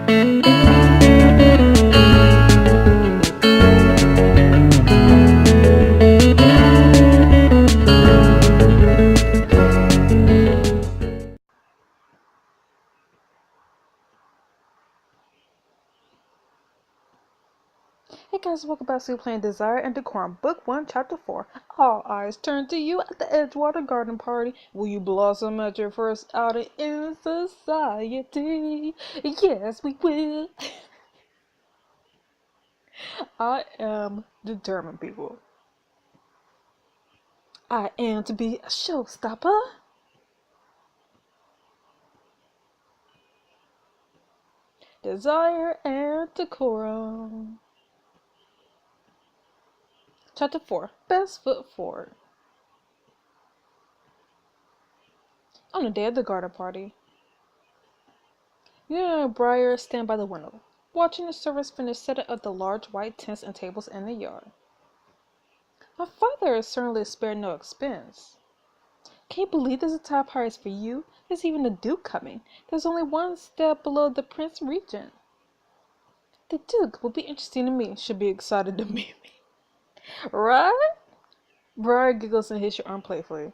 Hey guys, welcome back to playing Desire and Decorum, Book 1, Chapter 4. All eyes turn to you at the Edgewater Garden Party. Will you blossom at your first outing in society? Yes, we will. I am determined, people. I am to be a showstopper. Desire and Decorum. Chapter 4, Best Foot Forward. On the day of the garden party, you and Briar stand by the window, watching the servants finish setting up the large white tents and tables in the yard. My father has certainly spared no expense. Can't believe there's a top prize for you. There's even a duke coming. There's only one step below the prince regent. The duke will be interesting to me. Should be excited to meet me. Right? Briar giggles and hits your arm playfully.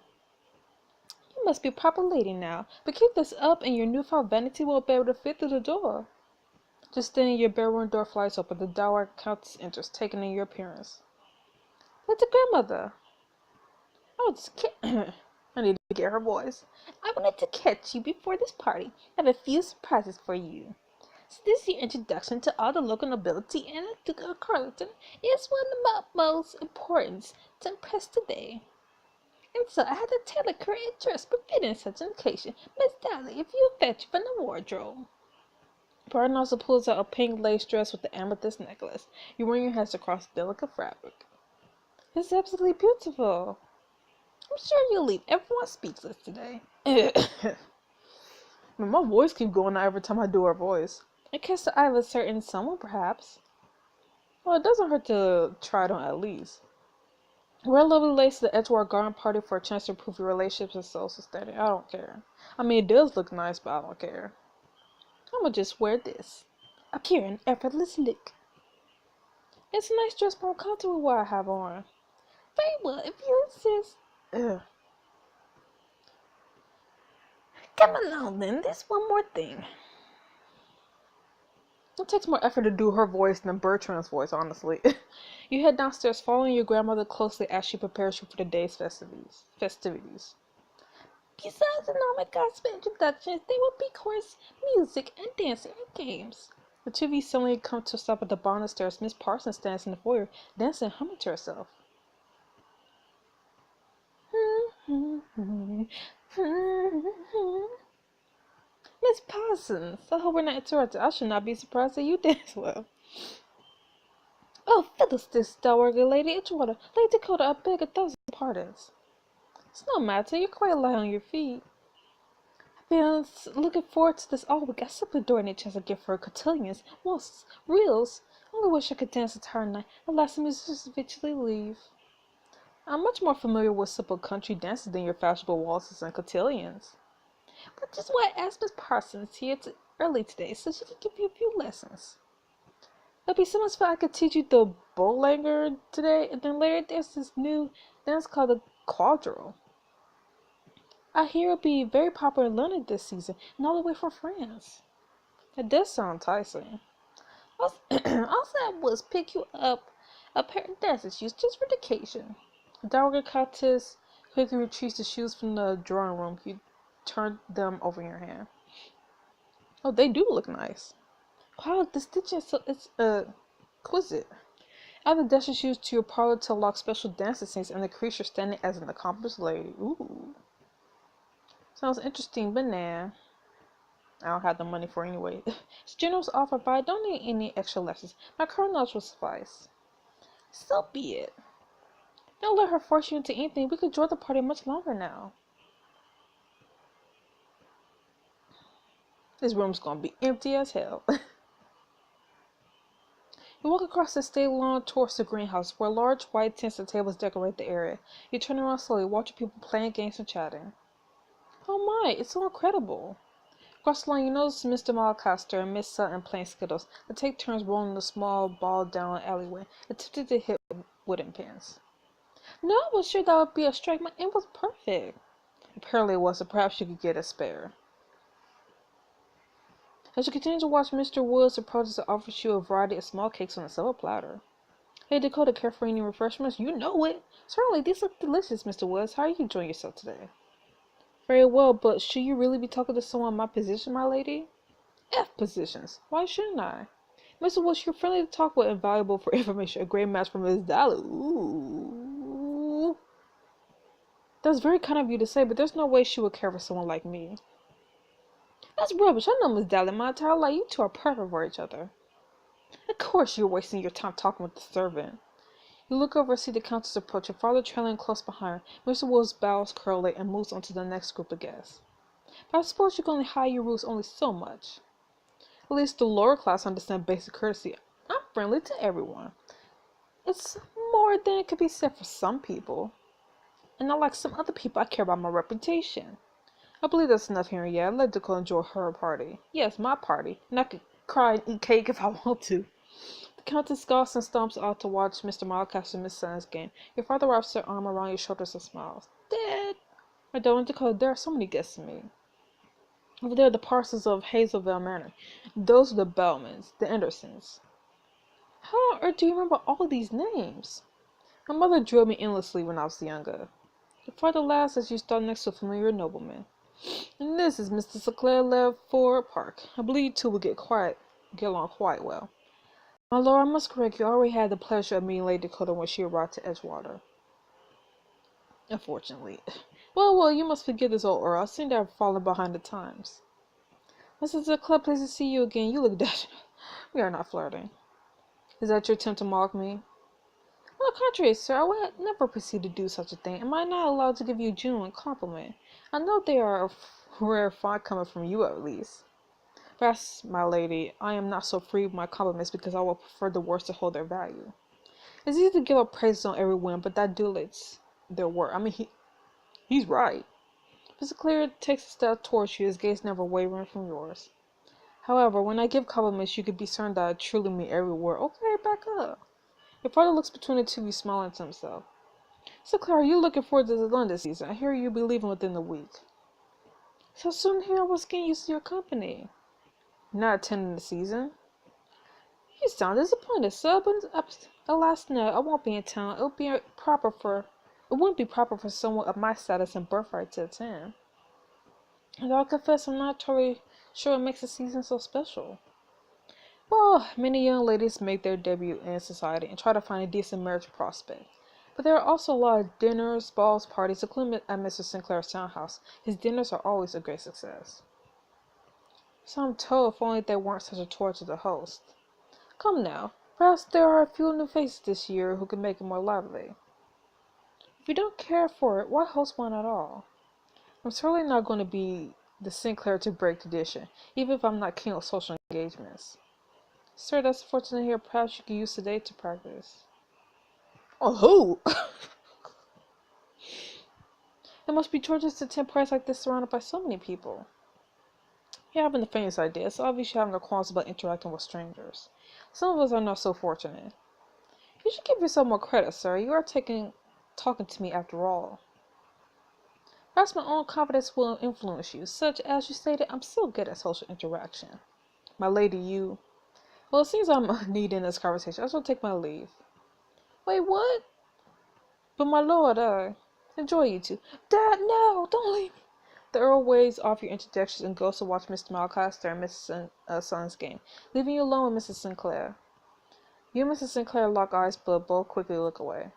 You must be a proper lady now, but keep this up and your newfound vanity won't be able to fit through the door. Just then your bedroom door flies open. The dowager countess enters, taking in your appearance. That's a grandmother. Oh, I need to get her voice. I wanted to catch you before this party. I have a few surprises for you. So this is your introduction to all the local nobility, and the Duke of Carleton is one of the utmost importance to impress today. And so I had to tailor correct dress befitting such an occasion. Miss Dolly, if you fetch from the wardrobe. Barton also pulls out a pink lace dress with the amethyst necklace. You run your hands across delicate fabric. It's absolutely beautiful. I'm sure you'll leave everyone speechless today. My voice keeps going out every time I do her voice. In case the eye of a certain someone, perhaps. Well, it doesn't hurt to try it on at least. Wear a lovely lace to the Edgewater Garden Party for a chance to improve your relationships and social standing. I don't care. I mean, it does look nice, but I don't care. I'm gonna just wear this. A pure and effortless look. It's a nice dress, more comfortable with what I have on. Very well, if you insist. Ugh. Come along then, there's one more thing. It takes more effort to do her voice than Bertrand's voice, honestly. You head downstairs, following your grandmother closely as she prepares you for the day's festivities. Besides the normal gospel introductions, there will be chorus, music, and dancing and games. The two of you suddenly come to a stop at the bottom of the stairs. Miss Parsons stands in the foyer, dancing and humming to herself. Miss Parsons, I hope we're not interrupted. I should not be surprised that you dance well. Oh, fiddlesticks, dowager lady, Edgewater. Lady Dakota, I beg 1,000 pardons. It's no matter, you're quite light on your feet. I've been looking forward to this all week. I simply adore any chance I get for cotillions, waltzes, reels. I only wish I could dance the entire night. Alas, the musicians eventually leave. I'm much more familiar with simple country dances than your fashionable waltzes and cotillions. But just why I asked Miss Parsons here early today, so she could give you a few lessons. It'll be so much fun. I could teach you the Bolanger today, and then later there's this new dance called the Quadrille. I hear it'll be very popular in London this season, and all the way from France. It does sound enticing. Also, I was pick you up a pair of dancing shoes just for the occasion. The dowager countess quickly retrieves the shoes from the drawing room. You turn them over in your hand. Oh, they do look nice. Wow, the stitching is exquisite. Add the dancing shoes to your parlor to unlock special dancing scenes and the creature standing as an accomplished lady. Ooh. Sounds interesting, but nah. I don't have the money for it anyway. It's generous offer, but I don't need any extra lessons. My current knowledge will suffice. So be it. Don't let her force you into anything. We could enjoy the party much longer now. This room's gonna be empty as hell. You walk across the stable lawn towards the greenhouse, where large white tents and tables decorate the area. You turn around slowly, watching people playing games and chatting. Oh my, it's so incredible. Across the line, you notice Mr. Malcaster and Miss Sutton playing Skittles. They take turns rolling the small ball down an alleyway, attempting to hit wooden pins. No, I was sure that would be a strike. My aim was perfect. Apparently it was, so perhaps you could get a spare. As you continue to watch, Mr. Woods approaches and offers you a variety of small cakes on a silver platter. Hey, Dakota, care for any refreshments? You know it. Certainly, these look delicious, Mr. Woods. How are you enjoying yourself today? Very well, but should you really be talking to someone in my position, my lady? F positions. Why shouldn't I? Mr. Woods, you're friendly to talk with and valuable for information. A great match for Ms. Dolly. Ooh. That's very kind of you to say, but there's no way she would care for someone like me. That's rubbish. I know Miss Dolly my entire life. You two are perfect for each other. Of course you're wasting your time talking with the servant. You look over and see the Countess approach, your father trailing close behind her. Mr. Woods bows curly and moves on to the next group of guests. But I suppose you can only hide your rules only so much. At least the lower class understand basic courtesy. I'm friendly to everyone. It's more than it could be said for some people. And not like some other people, I care about my reputation. I believe that's enough hearing. Yeah, I'd like to go enjoy her party. Yes, my party. And I could cry and eat cake if I want to. The Countess scoffs and stomps out to watch Mr. Mildcast and Miss Sutton's game. Your father wraps her arm around your shoulders and smiles. Dad! My darling Dakota, there are so many guests to meet. Over there, the Parsons of Hazelville Manor. Those are the Bellmans, the Andersons. How on earth do you remember all of these names? My mother drilled me endlessly when I was younger. Your father laughs as you stop next to a familiar nobleman. And this is Mr. Sinclair Levford Park. I believe you two will get along quite well. My lord, I must correct you. I already had the pleasure of meeting Lady Dakota when she arrived to Edgewater. Unfortunately. Well, you must forgive this old earl. I seem to have fallen behind the times. Mr. Sinclair, pleased to see you again. You look dashing. We are not flirting. Is that your attempt to mock me? On the contrary, sir, I would never proceed to do such a thing. Am I not allowed to give you a genuine compliment? I know they are a rare find coming from you, at least. Perhaps, my lady, I am not so free with my compliments because I will prefer the words to hold their value. It's easy to give up praises on every whim, but that duplicates their work. I mean, he's right. Mr. Clear takes a step towards you, his gaze never wavering from yours. However, when I give compliments, you can be certain that I truly mean every word. Okay, back up. Your father looks between the two of you, smiling to himself. So, Claire, are you looking forward to the London season? I hear you'll be leaving within a week. So soon here, I was getting used to your company. Not attending the season? You sound disappointed, sir, but alas, no, I won't be in town. It wouldn't be proper for someone of my status and birthright to attend. And I'll confess I'm not totally sure what makes the season so special. Well, many young ladies make their debut in society and try to find a decent marriage prospect. But there are also a lot of dinners, balls, parties, including at Mr. Sinclair's townhouse. His dinners are always a great success. So I'm told, if only they weren't such a torture to the host. Come now, perhaps there are a few new faces this year who can make it more lively. If you don't care for it, why host one at all? I'm certainly not going to be the Sinclair to break tradition, even if I'm not keen on social engagements. Sir, that's fortunate here. Perhaps you could use today to practice. Oh, who? It must be torturous to attend parties like this surrounded by so many people. You haven't the faintest idea. It's obvious you have no qualms about interacting with strangers. Some of us are not so fortunate. You should give yourself more credit, sir. You are talking to me after all. Perhaps my own confidence will influence you. Such as you stated, I'm still good at social interaction. My lady, you... Well, it seems I'm needing this conversation. I shall take my leave. Wait, what? But my lord, enjoy you two. Dad, no! Don't leave me! The Earl waves off your introductions and goes to watch Mr. Malcaster and Mrs. Sutton's game, leaving you alone with Mrs. Sinclair. You and Mrs. Sinclair lock eyes, but both quickly look away.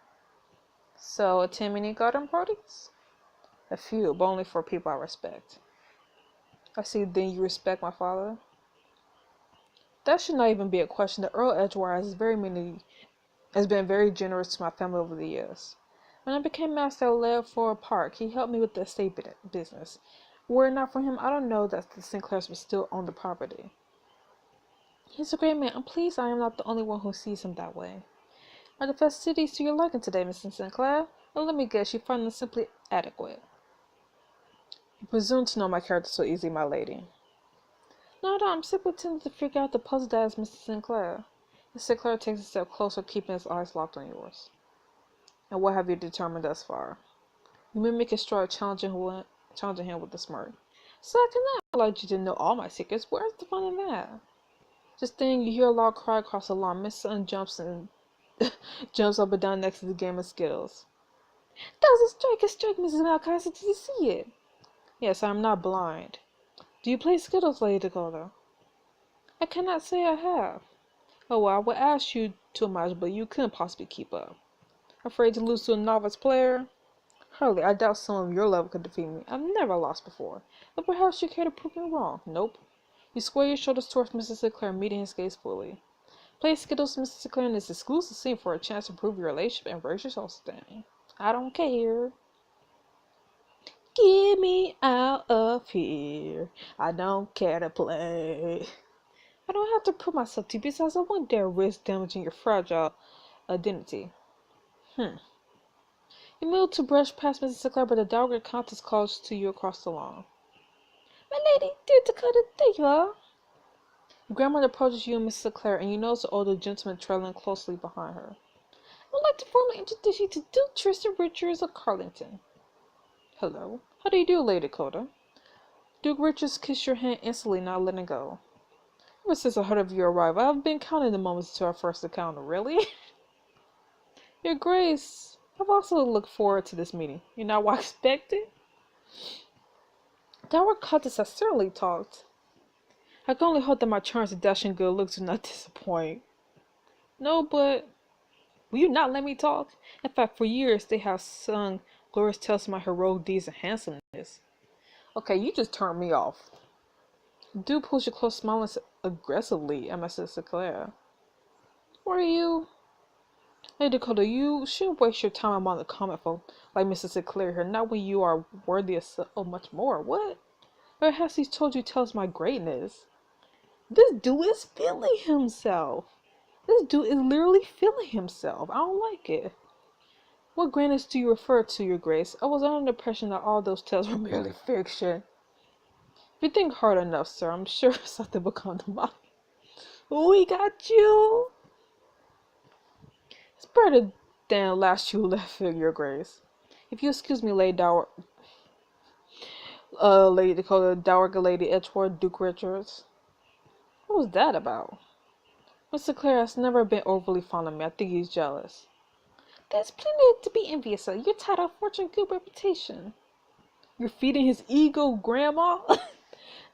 So, attend any garden parties? A few, but only for people I respect. I see, then you respect my father? That should not even be a question. The Earl Edgewater has been very generous to my family over the years. When I became master at Levford Park, he helped me with the estate business. Were it not for him, I don't know that the Sinclairs would still own the property. He's a great man. I'm pleased I am not the only one who sees him that way. Are the festivities to your liking today, Mrs. Sinclair? Well, let me guess, you find them simply adequate. You presume to know my character so easily, my lady. No, I'm simply pretending to figure out the puzzle that is Mr. Sinclair. Mr. Sinclair takes a step closer, keeping his eyes locked on yours. And what have you determined thus far? You mimic his stride, challenging him with a smirk. So I cannot allow you to know all my secrets. Where's the fun in that? Just then, you hear a loud cry across the lawn. Miss Sun jumps and jumps up and down next to the game of Skittles. That was a strike, Mrs. Malcasa. Did you see it? Yes, I'm not blind. Do you play Skittles, Lady Dakota? I cannot say I have. Oh, well, I would ask you too much, but you couldn't possibly keep up. Afraid to lose to a novice player? Hardly. I doubt someone of your level could defeat me. I've never lost before. But perhaps you care to prove me wrong. Nope. You square your shoulders towards Mr. Sinclair, meeting his gaze fully. Play Skittles, Mr. Sinclair, in this exclusive scene for a chance to prove your relationship and raise your soul standing. I don't care. Get me out of here. I don't care to play. I don't have to prove myself to you, besides I won't dare risk damaging your fragile identity. You moved to brush past Mrs. Sinclair, but the dowager countess calls to you across the lawn. My lady, dear Dakota, there you are. Your grandmother approaches you and Mrs. Sinclair, and you notice the older gentleman trailing closely behind her. I would like to formally introduce you to Duke Tristan Richards of Carlington. Hello. How do you do, Lady Dakota? Duke Richards kissed your hand instantly, not letting go. Ever since I heard of your arrival, I've been counting the moments to our first encounter. Really? Your Grace, I've also looked forward to this meeting. You're not what I expected? Dowager Countess has certainly talked. I can only hope that my charms and dashing good looks do not disappoint. No, but will you not let me talk? In fact, for years they have sung glorious tales of my heroic deeds and handsomeness. Okay, you just turned me off. Dude pulls you close, smiling aggressively at Mrs. Sinclair. Where are you? Hey Dakota, you shouldn't waste your time among the common folk like Mrs. Sinclair here, not when you are worthy of so much more. What? Or has he told you tells my greatness? This dude is feeling himself. This dude is literally feeling himself. I don't like it. What greatness do you refer to, Your Grace? I was under the impression that all those tales were merely fiction. If you think hard enough, sir, I'm sure something will come to mind. We got you. It's better than last you left, Your Grace. If you excuse me, Lady Dakota, Dowager Lady Edgeworth, Duke Richards. What was that about? Mr. Clare has never been overly fond of me. I think he's jealous. There's plenty to be envious of. You're tied up fortune, good reputation. You're feeding his ego, Grandma?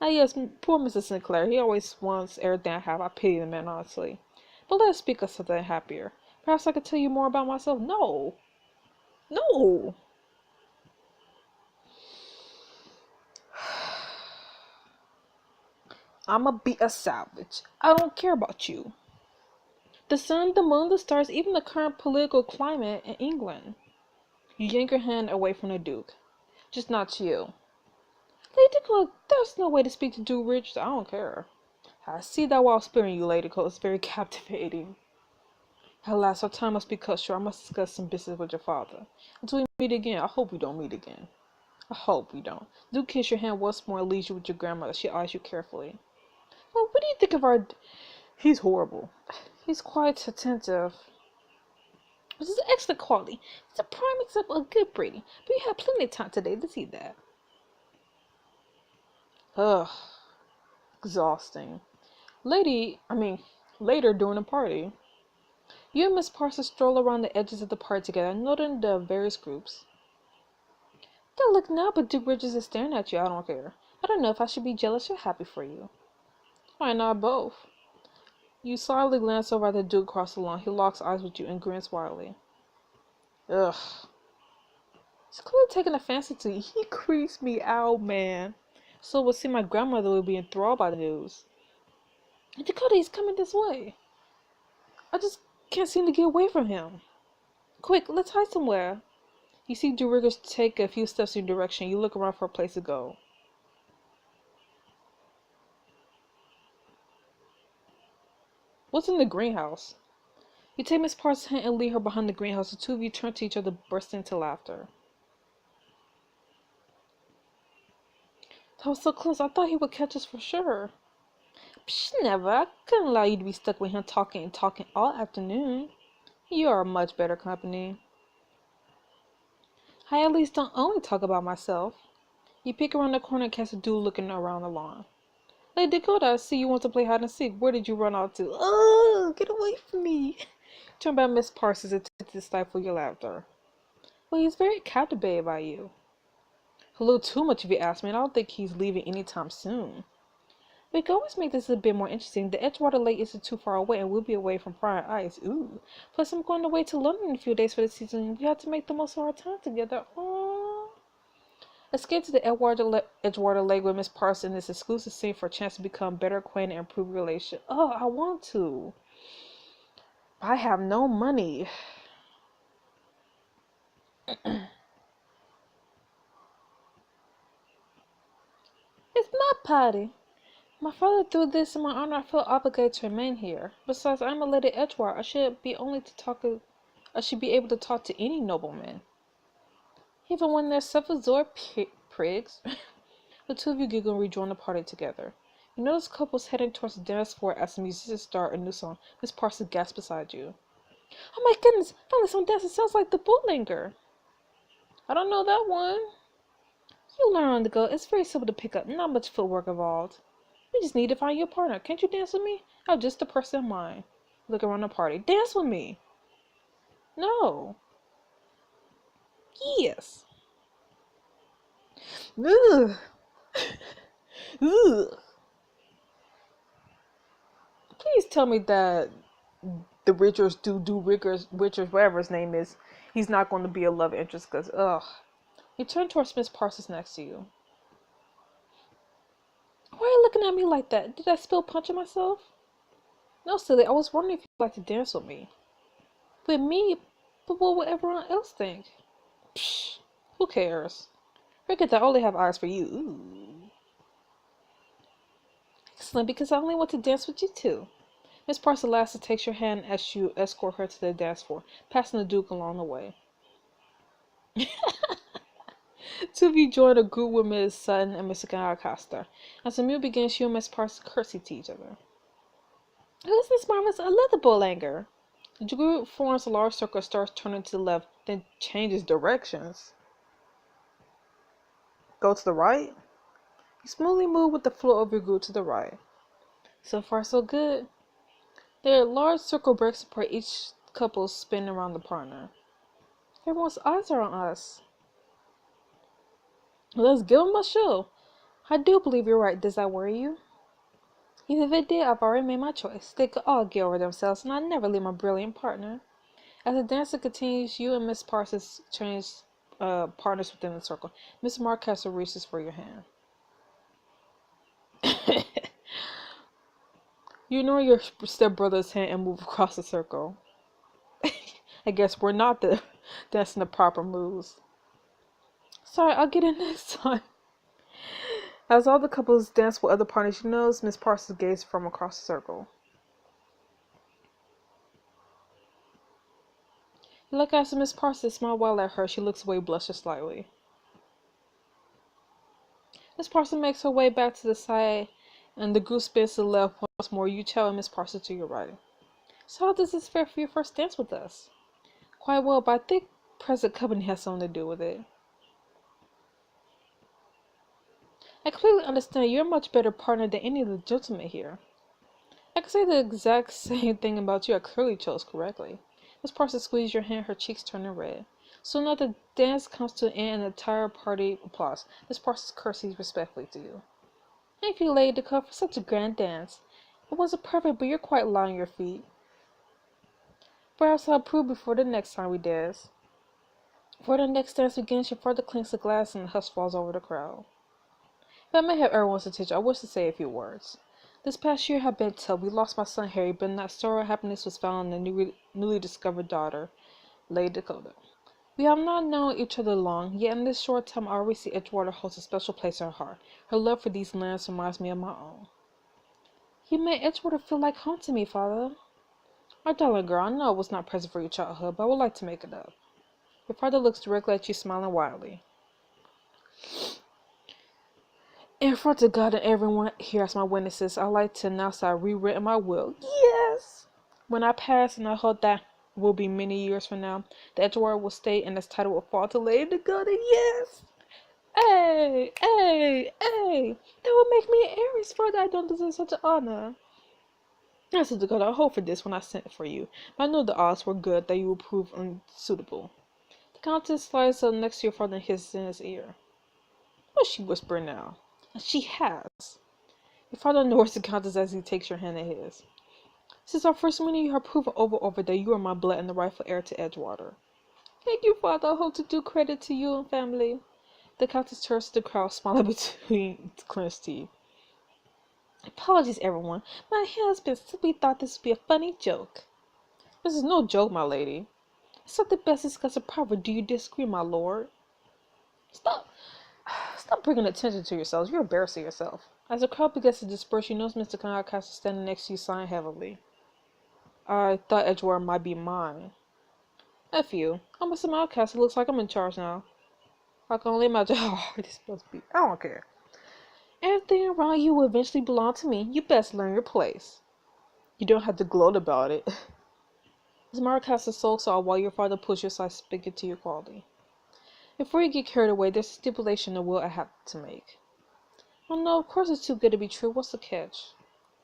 Ah, yes, poor Mr. Sinclair. He always wants everything I have. I pity the man, honestly. But let's speak of something happier. Perhaps I could tell you more about myself. No. No. I'ma be a savage. I don't care about you. The sun, the moon, the stars, even the current political climate in England. You yank your hand away from the Duke. Just not to you. Lady Cole, there's no way to speak to Duke Richards. I don't care. I see that while sparing you, Lady Cole. It's very captivating. Alas, our time must be cut short. I must discuss some business with your father. Until we meet again, I hope we don't meet again. I hope we don't. Duke kiss your hand once more and leaves you with your grandmother. She eyes you carefully. Well, what do you think of our... He's horrible. He's quite attentive. This is excellent quality. It's a prime example of good breeding. But you have plenty of time today to see that. Ugh. Exhausting. Later during the party. You and Miss Parsons stroll around the edges of the party together, noting the various groups. Don't look now, but Duke Richards is staring at you. I don't care. I don't know if I should be jealous or happy for you. Why not both? You slyly glance over at the Duke across the lawn. He locks eyes with you and grins wildly. Ugh. He's clearly taking a fancy to you. He creeps me out, man. So we'll see my grandmother will be enthralled by the news. Dakota, he's coming this way. I just can't seem to get away from him. Quick, let's hide somewhere. You see Duke Richards take a few steps in your direction. You look around for a place to go. What's in the greenhouse? You take Miss Parsons' hand and lead her behind the greenhouse. The two of you turn to each other, bursting into laughter. That was so close. I thought he would catch us for sure. Psh, never. I couldn't allow you to be stuck with him talking and talking all afternoon. You are much better company. I at least don't only talk about myself. You peek around the corner and catch a dude looking around the lawn. Lady Dakota, I see you want to play hide and seek. Where did you run off to? Oh, get away from me. Turn by Miss Parsons attempted to stifle your laughter. Well, he's very captivated by you. A little too much if you ask me, and I don't think he's leaving anytime soon. We could always make this a bit more interesting. The Edgewater Lake isn't too far away, and we'll be away from prior ice. Ooh. Plus, I'm going away to London in a few days for the season. We have to make the most of our time together. Aww. Escape to the Edgewater Lake with Miss Parsons in this exclusive scene for a chance to become better acquainted and improve relations. Oh, I want to. I have no money. It's my party. My father threw this in my honor. I feel obligated to remain here. Besides, I'm a Lady Edgewater. I should be able to talk to any nobleman, even when they're self-absorbed prigs. The two of you giggle and rejoin the party together. You notice couples heading towards the dance floor as the musicians start a new song. Miss Parsons gasps beside you. Oh my goodness! Finally, some dancing sounds like the bootlegger. I don't know that one. You learn on the go. It's very simple to pick up. Not much footwork involved. We just need to find your partner. Can't you dance with me? I have just the person in mind. Look around the party. Dance with me. No. Yes. Ugh. Ugh. Please tell me that the Richards, whatever his name is, he's not going to be a love interest, because, ugh. You turn towards Miss Parsons next to you. Why are you looking at me like that? Did I spill punch on myself? No, silly. I was wondering if you'd like to dance with me. With me? But what would everyone else think? Psh, who cares? Forget that I only have eyes for you. Ooh. Excellent, because I only want to dance with you too. Miss Parsons laughs and takes your hand as you escort her to the dance floor, passing the Duke along the way. Two of you join a group with Miss Sutton and Mr. Acosta. As the meal begins, you and Miss Parsons curtsy to each other. Who is this marvelous leather bootlegger? The group forms a large circle and starts turning to the left, then changes directions. Go to the right. You smoothly move with the flow of your group to the right. So far, so good. There are large circle breaks apart, each couple spinning around the partner. Everyone's eyes are on us. Let's give them a show. I do believe you're right. Does that worry you? Even if it did, I've already made my choice. They could all get over themselves, and I never leave my brilliant partner. As the dancer continues, you and Miss Parsons change partners within the circle. Miss Marquessa reaches for your hand. You ignore your stepbrother's hand and move across the circle. I guess we're not dancing the proper moves. Sorry, I'll get in next time. As all the couples dance with other partners, you notice Miss Parsons gazes from across the circle. You look after Miss Parsons, smile while at her. She looks away, blushes slightly. Miss Parsons makes her way back to the side, and the group spins to the left once more. You tell Miss Parsons to your right. So how does this fare for your first dance with us? Quite well, but I think present company has something to do with it. I clearly understand you're a much better partner than any of the gentlemen here. I can say the exact same thing about you. I clearly chose correctly. Miss Parsons squeezes your hand, her cheeks turning red. Soon enough, the dance comes to an end and the entire party applauds. Miss Parsons curtsies respectfully to you. Thank you, Lady Dakota, for such a grand dance. It wasn't perfect, but you're quite light on your feet. Perhaps I'll prove before the next time we dance. Before the next dance begins, your father clinks the glass and the hush falls over the crowd. If I may have everyone's attention, I wish to say a few words. This past year had been tough. We lost my son Harry, but in that sorrow, happiness was found in the newly discovered daughter, Lady Dakota. We have not known each other long, yet in this short time I already see Edgewater holds a special place in her heart. Her love for these lands reminds me of my own. You made Edgewater feel like home to me, Father. My darling girl, I know it was not present for your childhood, but I would like to make it up. Your father looks directly at you, smiling widely. In front of God and everyone here as my witnesses, I'd like to announce that I've rewritten my will. Yes! When I pass, and I hope that will be many years from now, the Edgewater will stay and its title will fall to Lady Dakota. Yes! Hey! Hey! Hey! That would make me an heiress, for that I don't deserve such an honor. Yes, Dakota, I hope for this when I sent for you, but I know the odds were good that you will prove unsuitable. The Countess slides up next to your father and hisses in his ear. What's she whispering now? And she has. Your father ignores the Countess as he takes your hand in his. Since our first meeting, you have proven over that you are my blood and the rightful heir to Edgewater. Thank you, father. I hope to do credit to you and family. The Countess turns to the crowd, smiling between clenched teeth. Apologies, everyone. My husband simply thought this would be a funny joke. This is no joke, my lady. It's something best discussed in private. Do you disagree, my lord? Stop bringing attention to yourselves. You're embarrassing yourself. As the crowd begins to disperse, you notice Mr. Kanakasu standing next to you, sighing heavily. I thought Edgewater might be mine. F you. I'm a outcast. It looks like I'm in charge now. I can only imagine how hard it's supposed to be. I don't care. Everything around you will eventually belong to me. You best learn your place. You don't have to gloat about it. As Maracasa sulks out while your father pulls your side spigot to your quality. Before you get carried away, there's a stipulation in the will I have to make. Oh no, of course it's too good to be true. What's the catch?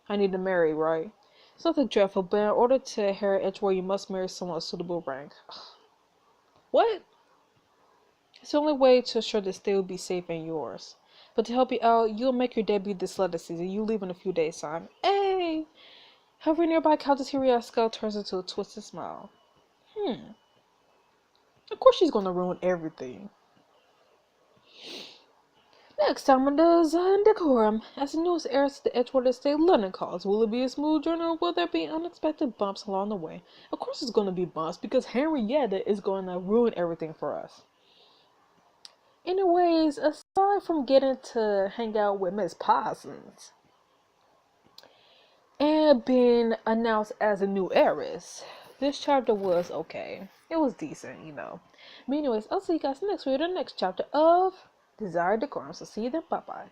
I need to marry, right? It's nothing dreadful, but in order to inherit Edgewater, you must marry someone of suitable rank. What? It's the only way to assure this day will be safe and yours. But to help you out, you'll make your debut this letter season. You leave in a few days' time. Hey! However, nearby Countess Hiriaska turns into a twisted smile. Of course she's gonna ruin everything. Next time on the Decorum, as the newest heiress to the Edgewater Estate, London calls. Will it be a smooth journey or will there be unexpected bumps along the way? Of course it's gonna be bumps because Henrietta is gonna ruin everything for us. Anyways, aside from getting to hang out with Miss Parsons and being announced as a new heiress, this chapter was okay. It was decent, you know. But anyways, I'll see you guys next week in the next chapter of Desire Decorum. So see you then. Bye bye.